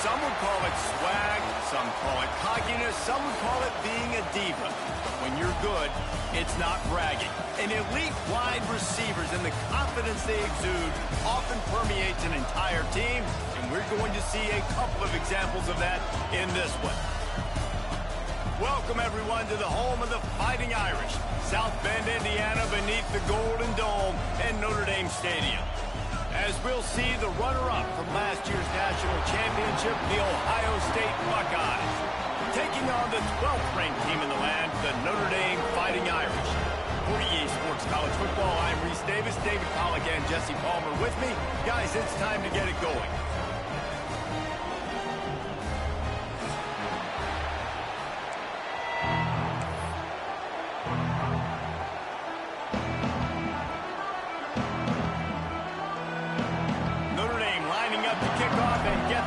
Some would call it swag, some call it cockiness, some would call it being a diva. But when you're good, it's not bragging. And elite wide receivers and the confidence they exude often permeates an entire team, and we're going to see a couple of examples of that in this one. Welcome, everyone, to the home of the Fighting Irish, South Bend, Indiana, beneath the Golden Dome and Notre Dame Stadium. As we'll see the runner-up from last year's national championship, the Ohio State Buckeyes, taking on the 12th-ranked team in the land, the Notre Dame Fighting Irish. For EA Sports College Football, I'm Reese Davis, David Pollack, and Jesse Palmer with me. Guys, it's time to get it going.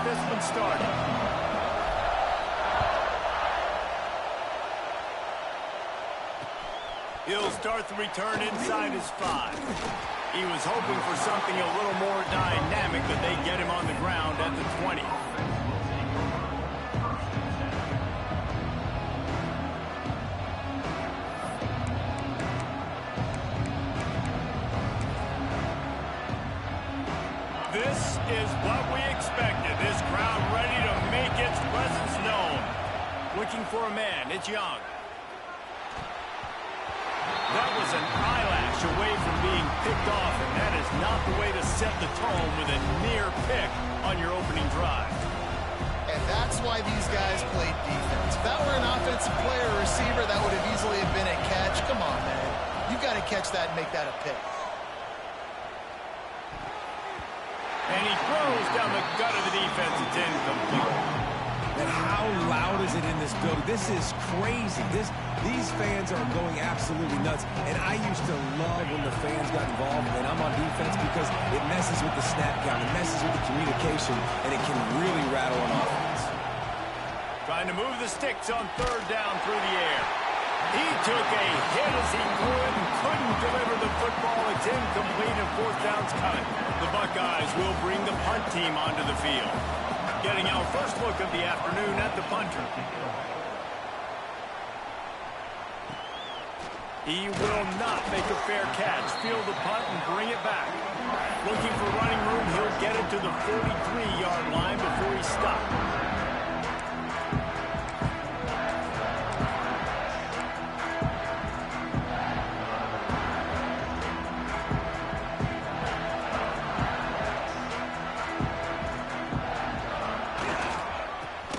This one started. He'll start the return inside his 5. He was hoping for something a little more dynamic, but they get him on the ground at the 20. This is what we expected. This crowd ready to make its presence known. Looking for a man. It's Young. That was an eyelash away from being picked off, and that is not the way to set the tone with a near pick on your opening drive. And that's why these guys played defense. If that were an offensive player or receiver, that would have easily have been a catch. Come on, man. You've got to catch that and make that a pick. And he throws down the gut of the defense. It's incomplete. And how loud is it in this building? This is crazy. These fans are going absolutely nuts. And I used to love when the fans got involved and I'm on defense because it messes with the snap count. It messes with the communication, and it can really rattle an offense. Trying to move the sticks on 3rd down through the air. He took a hit as he couldn't deliver the football. It's incomplete, and 4th down's coming. The Buckeyes will bring the punt team onto the field. Getting our first look of the afternoon at the punter. He will not make a fair catch. Field the punt and bring it back. Looking for running room, he'll get it to the 43-yard line before he stops.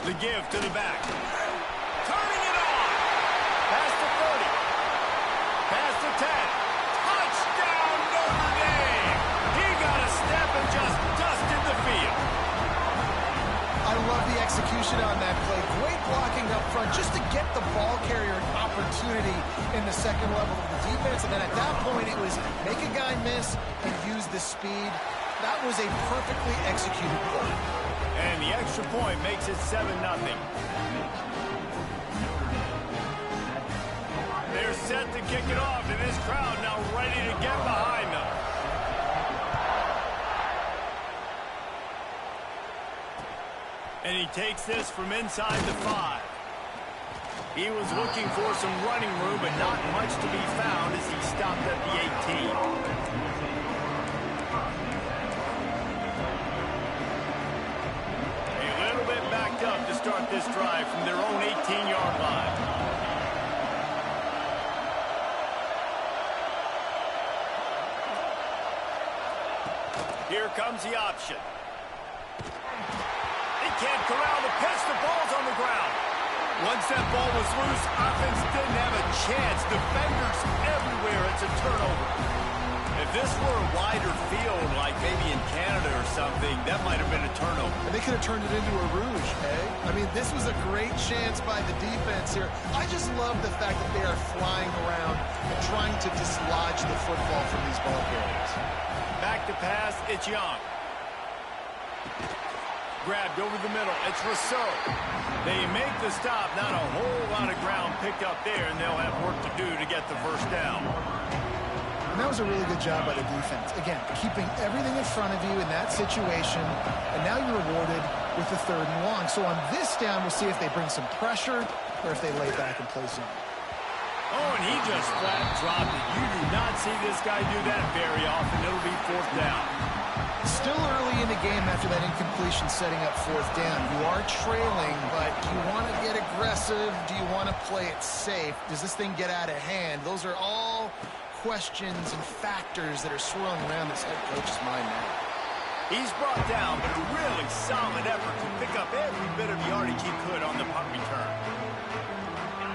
The give to the back. Turning it on. Past the 30. Past the 10. Touchdown, Notre Dame. He got a step and just dusted the field. I love the execution on that play. Great blocking up front just to get the ball carrier an opportunity in the second level of the defense. And then at that point, it was make a guy miss and use the speed. That was a perfectly executed play. And the extra point makes it 7-0. They're set to kick it off, and this crowd now ready to get behind them. And he takes this from inside the 5. He was looking for some running room, but not much to be found as he stopped at the 18. Backed up to start this drive from their own 18-yard line. Here comes the option. He can't corral the pitch. The ball's on the ground. Once that ball was loose, offense didn't have a chance. Defenders everywhere. It's a turnover. If this were a wider field, like maybe in Canada or something, that might have been a turnover. And they could have turned it into a rouge, eh? I mean, this was a great chance by the defense here. I just love the fact that they are flying around and trying to dislodge the football from these ball carriers. Back to pass, it's Young. Grabbed over the middle, it's Rousseau. They make the stop, not a whole lot of ground picked up there, and they'll have work to do to get the first down. And that was a really good job by the defense. Again, keeping everything in front of you in that situation, and now you're rewarded with the 3rd and long. So on this down, we'll see if they bring some pressure or if they lay back and play zone. Oh, and he just flat dropped it. You do not see this guy do that very often. It'll be 4th down. Still early in the game after that incompletion setting up 4th down. You are trailing, but do you want to get aggressive? Do you want to play it safe? Does this thing get out of hand? Those are all questions and factors that are swirling around this head coach's mind now. He's brought down, but a really solid effort to pick up every bit of yardage he could on the punt return.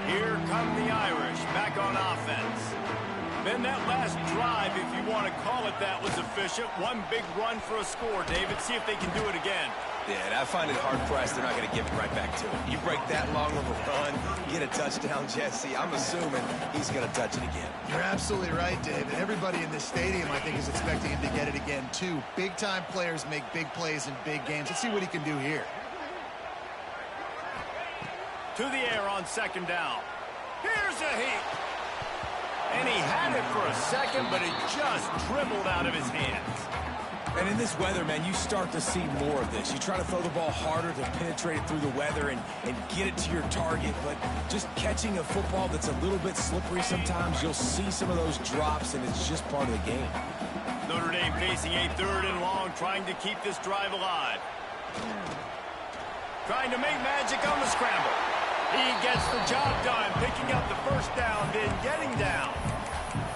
Here come the Irish back on offense. Then that last drive, if you want to call it that, was efficient. One big run for a score, David. See if they can do it again. Yeah, and I find it hard-pressed they're not going to give it right back to him. You break that long of a run, get a touchdown, Jesse, I'm assuming he's going to touch it again. You're absolutely right, David. Everybody in this stadium, I think, is expecting him to get it again, too. Big-time players make big plays in big games. Let's see what he can do here. To the air on 2nd down. Here's a heat. And he had it for a second, but it just dribbled out of his hands. And in this weather, man, you start to see more of this. You try to throw the ball harder to penetrate it through the weather and get it to your target, but just catching a football that's a little bit slippery sometimes, you'll see some of those drops, and it's just part of the game. Notre Dame facing a 3rd and long, trying to keep this drive alive. Trying to make magic on the scramble. He gets the job done, picking up the 1st down, then getting down.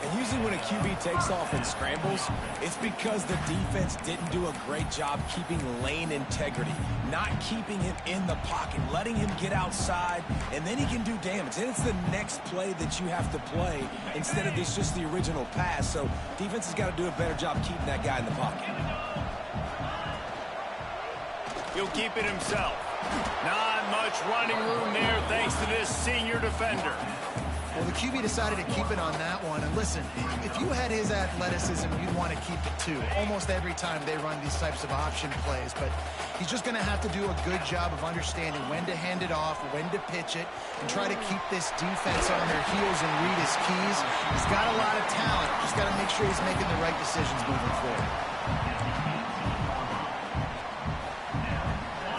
And usually when a QB takes off and scrambles, it's because the defense didn't do a great job keeping lane integrity, not keeping him in the pocket, letting him get outside, and then he can do damage. And it's the next play that you have to play instead of this just the original pass. So defense has got to do a better job keeping that guy in the pocket. He'll keep it himself. Not much running room there thanks to this senior defender. Well, the QB decided to keep it on that one. And listen, if you had his athleticism, you'd want to keep it too. Almost every time they run these types of option plays. But he's just going to have to do a good job of understanding when to hand it off, when to pitch it, and try to keep this defense on their heels and read his keys. He's got a lot of talent. Just got to make sure he's making the right decisions moving forward.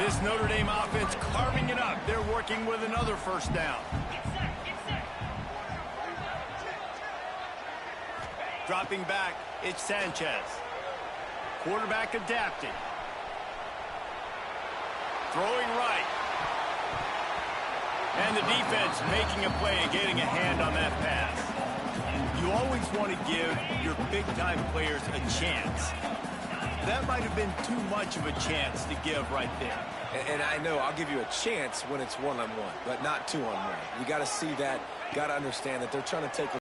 This Notre Dame offense carving it up. They're working with another 1st down. Dropping back, it's Sanchez. Quarterback adapting. Throwing right. And the defense making a play and getting a hand on that pass. You always want to give your big-time players a chance. That might have been too much of a chance to give right there. And I know I'll give you a chance when it's one-on-one, but not two-on-one. You got to see that, got to understand that they're trying to take